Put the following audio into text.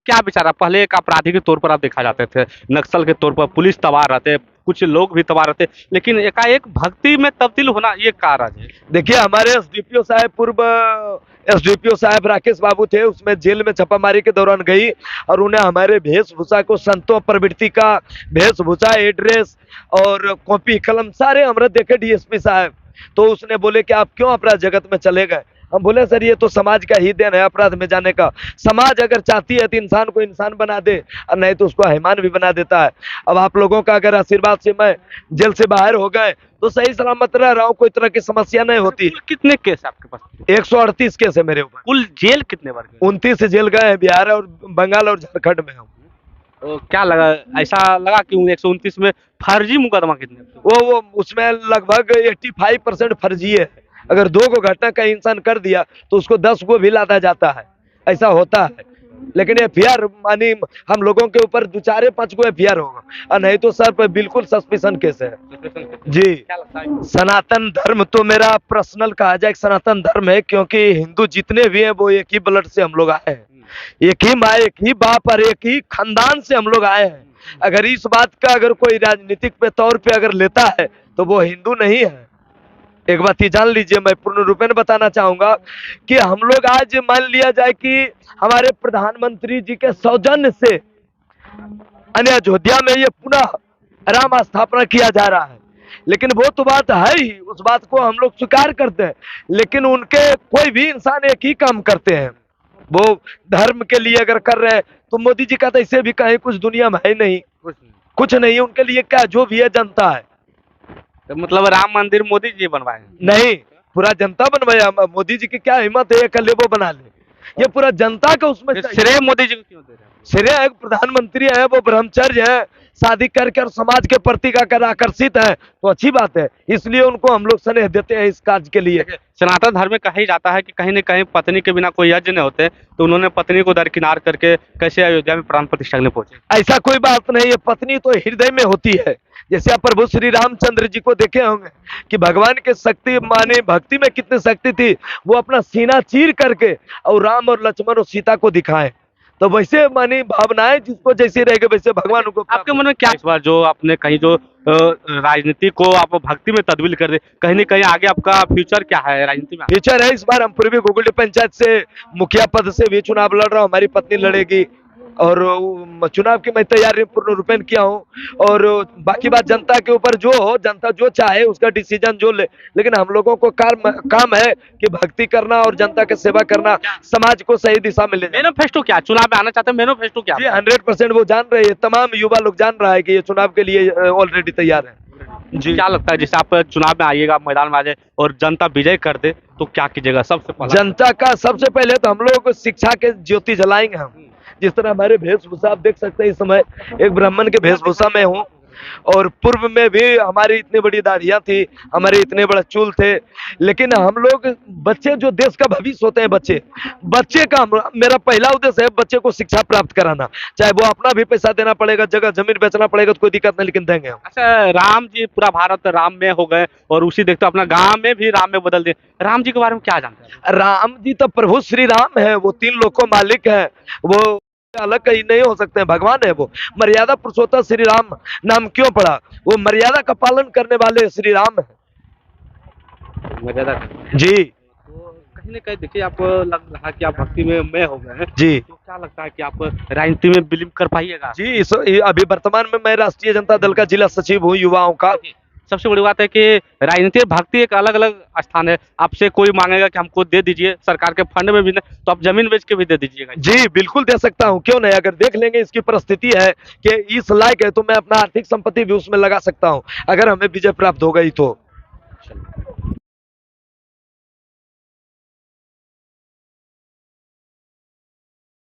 क्या विचार है? पहले एक अपराधी के तौर पर आप देखा जाते थे, नक्सल के तौर पर पुलिस तबाह रहते, कुछ लोग भी तबाह रहते, लेकिन एकाएक भक्ति में तब्दील होना ये क्या राज है? देखिए, हमारे एसडीपीओ साहब, पूर्व एसडीपीओ साहब राकेश बाबू थे, उसमें जेल में छापामारी के दौरान गई और उन्हें हमारे वेशभूषा को, संतों प्रवृत्ति का वेशभूषा, एड्रेस और कॉपी कलम सारे हमने देखे डीएसपी साहब। तो उसने बोले कि आप क्यों अपराध जगत में चले गए? हम बोले सर ये तो समाज का ही देन है अपराध में जाने का। समाज अगर चाहती है तो इंसान को इंसान बना दे और नहीं तो उसको हैवान भी बना देता है। अब आप लोगों का अगर आशीर्वाद से मैं जेल से बाहर हो गए तो सही सलामत रह रहा हूँ, कोई तरह की समस्या नहीं होती। कुल कितने केस है आपके पास? 138 केस है मेरे ऊपर। कुल जेल कितने बार गए? 29 जेल गए हैं, बिहार और बंगाल और झारखंड में हूँ। तो क्या लगा, ऐसा लगा कि 129 में फर्जी मुकदमा कितने? वो उसमें लगभग 85% फर्जी है। अगर 2 को घटना का इंसान कर दिया तो उसको 10 को भी लादा जाता है, ऐसा होता है। लेकिन एफआईआर मानी हम लोगों के ऊपर 2-4-5 को एफआईआर होगा और नहीं तो सर पे बिल्कुल सस्पेंशन केस है जी। क्या लगता है? सनातन धर्म तो मेरा पर्सनल कहा जाए सनातन धर्म है, क्योंकि हिंदू जितने भी हैं वो एक ही ब्लड से हम लोग आए हैं, एक ही माँ, एक ही बाप और एक ही खानदान से हम लोग आए हैं। अगर इस बात का अगर कोई राजनीतिक पे तौर पे अगर लेता है तो वो हिंदू नहीं है। एक बात ही जान लीजिए, मैं पूर्ण रूपेण बताना चाहूंगा कि हम लोग आज मान लिया जाए कि हमारे प्रधानमंत्री जी के सौजन्य से अयोध्या में ये पुनः राम स्थापना किया जा रहा है, लेकिन वो तो बात है ही, उस बात को हम लोग स्वीकार करते हैं। लेकिन उनके कोई भी इंसान एक ही काम करते हैं, वो धर्म के लिए अगर कर रहे हैं तो मोदी जी का तो इससे भी कहीं कुछ दुनिया में है नहीं, कुछ नहीं है उनके लिए। क्या जो भी है जनता है। तो मतलब राम मंदिर मोदी जी बनवाए? नहीं, पूरा जनता बनवाया। मोदी जी की क्या हिम्मत है कल वो बना ले? ये पूरा जनता का उसमें श्रेय मोदी जी को क्यों दे रहे हैं? श्रेय एक प्रधानमंत्री है, वो ब्रह्मचर्य है, शादी करके और समाज के प्रति का कर आकर्षित है तो अच्छी बात है, इसलिए उनको हम लोग स्नेह देते हैं इस कार्य के लिए। सनातन धर्म में कहा ही जाता है कि कहीं न कहीं पत्नी के बिना कोई यज्ञ नहीं होते, तो उन्होंने पत्नी को दरकिनार करके कैसे अयोध्या में प्राण प्रतिष्ठा करने पहुंचे? ऐसा कोई बात नहीं है, पत्नी तो हृदय में होती है। जैसे आप प्रभु श्री रामचंद्र जी को देखे होंगे कि भगवान के शक्ति माने भक्ति में कितनी शक्ति थी, वो अपना सीना चीर करके और राम और लक्ष्मण और सीता को दिखाए। तो वैसे मानी भावनाएं जिसको जैसे रहेगी वैसे भगवान को। आपके मन में क्या इस बार जो आपने कहीं जो राजनीति को आप भक्ति में तब्दील कर दे, कहीं न कहीं आगे आपका फ्यूचर क्या है राजनीति में? फ्यूचर है, इस बार हम पूर्वी घुघुली पंचायत से मुखिया पद से भी चुनाव लड़ रहा हूँ, हमारी पत्नी लड़ेगी और चुनाव की मैं तैयारी पूर्ण रूपेण किया हूँ। और बाकी बात जनता के ऊपर जो हो, जनता जो चाहे उसका डिसीजन जो ले, लेकिन हम लोगों को काम है कि भक्ति करना और जनता की सेवा करना, समाज को सही दिशा में ले जाना। मैनिफेस्टो क्या, चुनाव में आना चाहते हैं, मैनिफेस्टो क्या? जी 100% वो जान रहे हैं, तमाम युवा लोग जान रहा है कि ये चुनाव के लिए ऑलरेडी तैयार है जी। क्या लगता है जैसे आप चुनाव में आइएगा, मैदान में आ जाए और जनता विजय कर दे तो क्या कीजिएगा? सबसे पहले जनता का सबसे पहले तो हम लोग शिक्षा के ज्योति जलाएंगे हम। जिस तरह हमारे वेशभूषा आप देख सकते हैं, इस समय एक ब्राह्मण के वेशभूषा में हूँ और पूर्व में भी हमारी इतनी बड़ी दाढ़ियां थी, हमारे इतने बड़े चूल थे, लेकिन हम लोग बच्चे जो देश का भविष्य होते हैं, बच्चे का मेरा पहला उद्देश्य है बच्चे को शिक्षा प्राप्त कराना, चाहे वो अपना भी पैसा देना पड़ेगा, जगह जमीन बेचना पड़ेगा तो कोई दिक्कत नहीं, लेकिन देंगे हम। अच्छा, राम जी पूरा भारत राम में हो गए और उसी देखते अपना गांव में भी राम में बदल दिए, राम जी के बारे में क्या जानते हैं? राम जी तो प्रभु श्री राम है, वो 3 लोक को मालिक है, वो अलग कहीं नहीं हो सकते हैं, भगवान है वो। मर्यादा पुरुषोत्तम श्री राम नाम क्यों पड़ा? वो मर्यादा का पालन करने वाले श्री राम है मर्यादा जी। तो कहीं न कहीं देखिए आप लग रहा कि आप भक्ति में हो गए हैं जी। तो क्या लगता है कि आप राजनीति में बिलीव कर पाइएगा? जी अभी वर्तमान में मैं राष्ट्रीय जनता दल का जिला सचिव हूँ युवाओं का। सबसे बड़ी बात है कि राजनीति और भक्ति एक अलग अलग स्थान है। आपसे कोई मांगेगा कि हमको दे दीजिए, सरकार के फंड में भी नहीं तो आप जमीन बेच के भी दे दीजिएगा। जी बिल्कुल दे सकता हूँ, क्यों नहीं। अगर देख लेंगे इसकी परिस्थिति है कि इस लायक है तो मैं अपना आर्थिक संपत्ति भी उसमें लगा सकता हूँ, अगर हमें विजय प्राप्त हो गई तो।